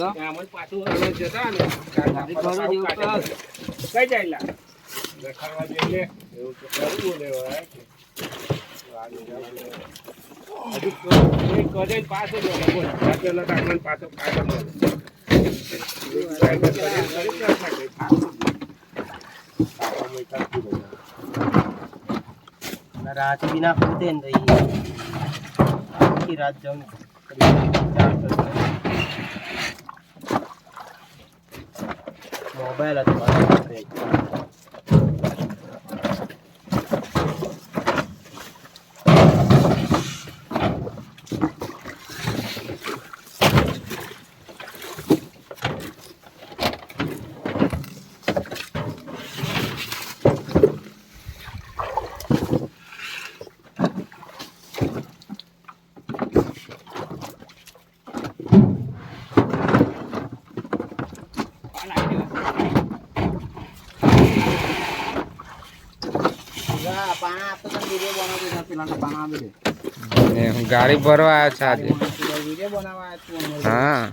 આમાં પાછું જતા ને કઈ જાય દેખાડવા જઈએ એવું તો કરવું લેવાય હજુ કરે પાછો પાછો रात बिना खुलते नहीं की रात जाऊँ मोबाइल गाड़ी भरवा अच्छा आज हाँ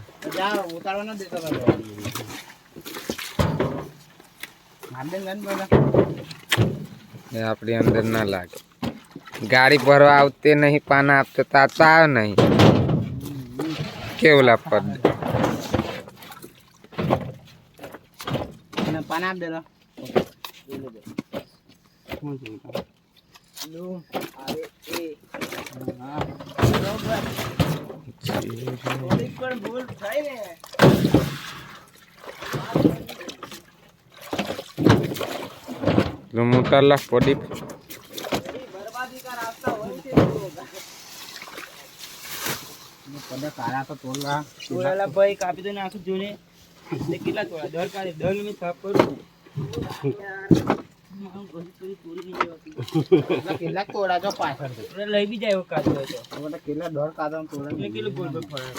अपने अंदर ना लागे गाड़ी भरवा आते नहीं पाना आप तो ताता नहीं केवला पद पाना दे लो मोटर ला पड़ी बर्बादी का रास्ता काला तो तोड़ला भाई कापी दे आखु जोने कितना तोड़ा दर का दर में थाप करू केला तोड़ा जो पाछड़ दे लई भी जाए काजो तो मतलब केला डर कादम तोड़ा ने किलो बोल बोल फड़ा